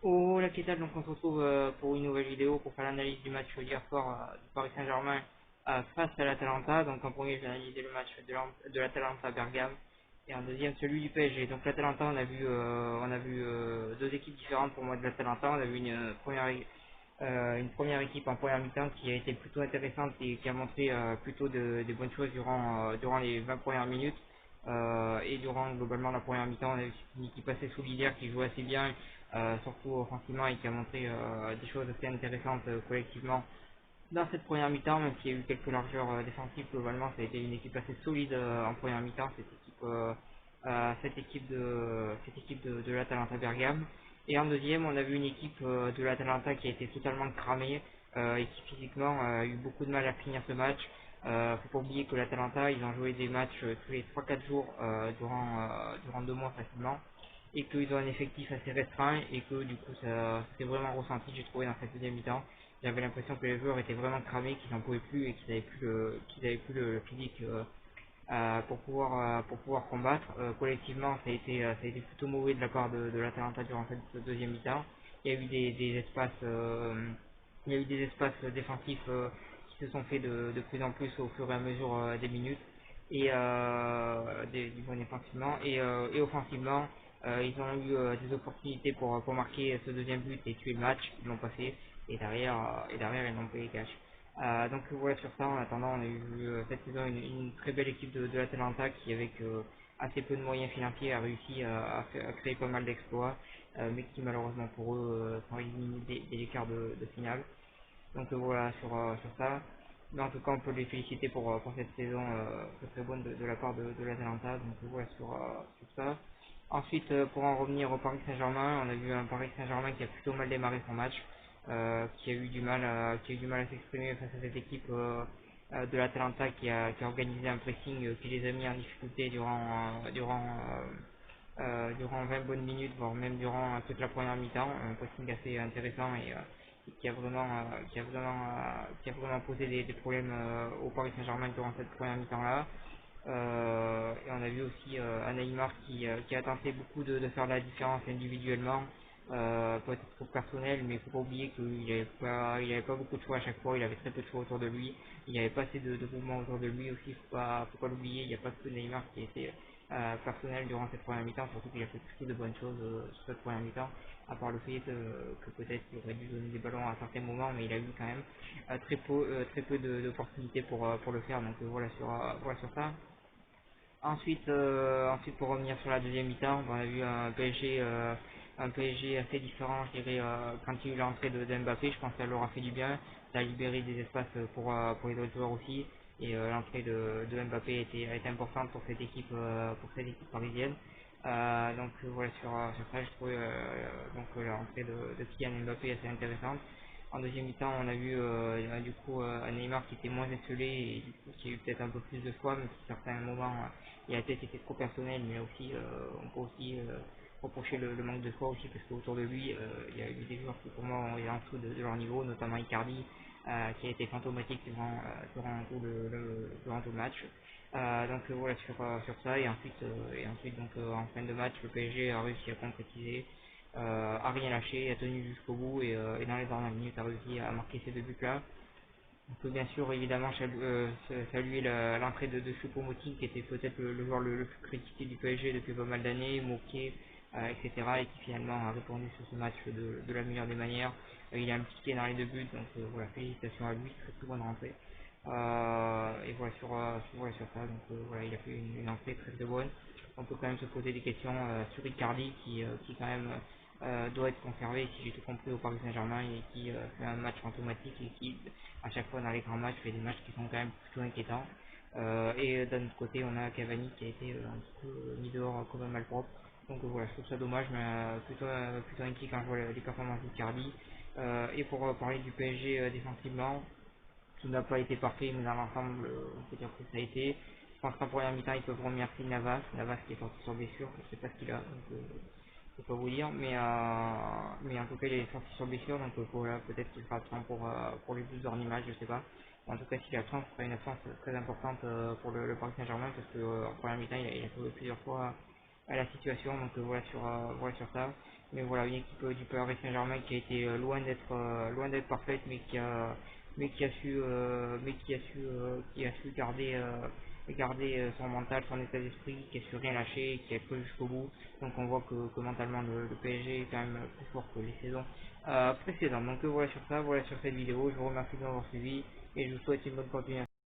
Oh la qu'est-ce donc on se retrouve pour une nouvelle vidéo pour faire l'analyse du match d'hier soir du Paris Saint-Germain face à l'Atalanta. Donc en premier j'ai analysé le match de l'Atalanta à Bergame et en deuxième celui du PSG. Donc l'Atalanta on a vu deux équipes différentes pour moi de l'Atalanta. On a vu une première équipe en première mi-temps qui a été plutôt intéressante et qui a montré plutôt des bonnes choses durant les 20 premières minutes. Et durant globalement la première mi-temps, on a eu une équipe assez solidaire qui jouait assez bien, surtout offensivement, et qui a montré des choses assez intéressantes collectivement dans cette première mi-temps, même s'il y a eu quelques largeurs défensives. Globalement, ça a été une équipe assez solide en première mi-temps, cette équipe de l'Atalanta Bergame. Et en deuxième, on a vu une équipe de l'Atalanta qui a été totalement cramée et qui physiquement a eu beaucoup de mal à finir ce match. Faut pas oublier que l'Atalanta, ils ont joué des matchs tous les 3-4 jours durant 2 mois facilement et qu'ils ont un effectif assez restreint et que du coup ça s'est vraiment ressenti, j'ai trouvé, dans cette deuxième mi-temps. J'avais l'impression que les joueurs étaient vraiment cramés, qu'ils n'en pouvaient plus et qu'ils avaient plus le physique pour pouvoir combattre. Collectivement, ça a été plutôt mauvais de la part de l'Atalanta durant cette deuxième mi-temps. Il y a eu des espaces, il y a eu des espaces défensifs qui se sont faits de plus en plus au fur et à mesure des minutes et du bon défensivement et offensivement. Ils ont eu des opportunités pour marquer ce deuxième but et tuer le match, ils l'ont pas fait et derrière ils n'ont pas les cash. Donc voilà, sur ça, en attendant, on a eu cette saison une très belle équipe de l'Atalanta qui, avec assez peu de moyens financiers, a réussi à créer pas mal d'exploits, mais qui malheureusement pour eux sont éliminés des quarts de finale. Donc voilà sur ça. Mais en tout cas, on peut les féliciter pour cette saison très bonne de la part de l'Atalanta. Donc voilà sur ça. Ensuite, pour en revenir au Paris Saint-Germain, on a vu un Paris Saint-Germain qui a plutôt mal démarré son match, qui a eu du mal à s'exprimer face à cette équipe de l'Atalanta qui a organisé un pressing qui les a mis en difficulté durant 20 bonnes minutes, voire même durant toute la première mi-temps. Un pressing assez intéressant et qui a vraiment posé des problèmes au Paris Saint-Germain durant cette première mi-temps-là. Et on a vu aussi un Neymar qui a tenté beaucoup de faire la différence individuellement, peut-être trop personnel, mais il ne faut pas oublier qu'il n'avait pas beaucoup de choix à chaque fois, il avait très peu de choix autour de lui, il n'y avait pas assez de mouvements autour de lui aussi, faut pas l'oublier, il n'y a pas que Neymar qui était personnel durant cette première mi-temps, surtout qu'il a fait plutôt de bonnes choses sur cette première mi-temps, à part le fait que peut-être il aurait dû donner des ballons à certains moments, mais il a eu quand même très peu d'opportunités pour le faire, donc voilà sur ça. Ensuite, pour revenir sur la deuxième mi-temps, on a vu un PSG assez différent, je dirais, quand il y a eu l'entrée de Mbappé. Je pense que ça leur a fait du bien, ça a libéré des espaces pour les autres joueurs aussi, et l'entrée de Mbappé a été importante pour cette équipe parisienne. Donc voilà, sur ça, je trouve l'entrée de Kylian Mbappé assez intéressante. En deuxième mi-temps, on a vu du coup un Neymar qui était moins esselé et du coup qui a eu peut-être un peu plus de choix, mais qui à certains moments il a peut-être été trop personnel, mais aussi on peut aussi reprocher le manque de choix aussi, parce qu'autour de lui il y a eu des joueurs qui pour moi ont été en dessous de leur niveau, notamment Icardi qui a été fantomatique durant tout le match. Donc voilà sur ça, et ensuite donc en fin de match le PSG a réussi à concrétiser, a rien lâché, a tenu jusqu'au bout et dans les dernières minutes a réussi à marquer ces deux buts là. On peut bien sûr évidemment saluer l'entrée de Choupo-Moting qui était peut-être le joueur le plus critiqué du PSG depuis pas mal d'années, moqué, etc. et qui finalement a répondu sur ce match de la meilleure des manières. Il a impliqué dans les deux buts, donc voilà, félicitations à lui, très bonne rentrée. Et voilà sur ça, donc voilà, il a fait une entrée très bonne. On peut quand même se poser des questions sur Icardi qui quand même doit être conservé, si j'ai tout compris, au Paris Saint-Germain, et qui fait un match fantomatique et qui à chaque fois dans les grands matchs fait des matchs qui sont quand même plutôt inquiétants. Et d'un autre côté, on a Cavani qui a été un petit peu mis dehors comme un malpropre. Donc voilà, je trouve ça dommage, mais plutôt inquiet quand je vois les performances d'Icardi. Et pour parler du PSG défensivement, tout n'a pas été parfait, mais dans l'ensemble, on peut dire que ça a été. Je pense qu'en première mi-temps, ils peuvent remercier Navas qui est sorti sur blessure, je ne sais pas ce qu'il a, donc je peux pas vous dire, mais en tout cas, il est sorti sur blessure, donc voilà, peut-être qu'il sera absent pour les 12 heures d'image, je sais pas. En tout cas, s'il est absent, ce sera une absence très importante pour le Paris Saint-Germain, parce qu'en première mi-temps, il a joué plusieurs fois à la situation. Donc voilà sur ça. Mais voilà, une équipe du Paris Saint-Germain qui a été loin d'être parfaite, qui a su garder son mental, son état d'esprit, qui a su rien lâcher, qui a cru jusqu'au bout. Donc on voit que mentalement le PSG est quand même plus fort que les saisons précédentes. Donc voilà sur ça, voilà sur cette vidéo. Je vous remercie de m'avoir suivi et je vous souhaite une bonne continuation.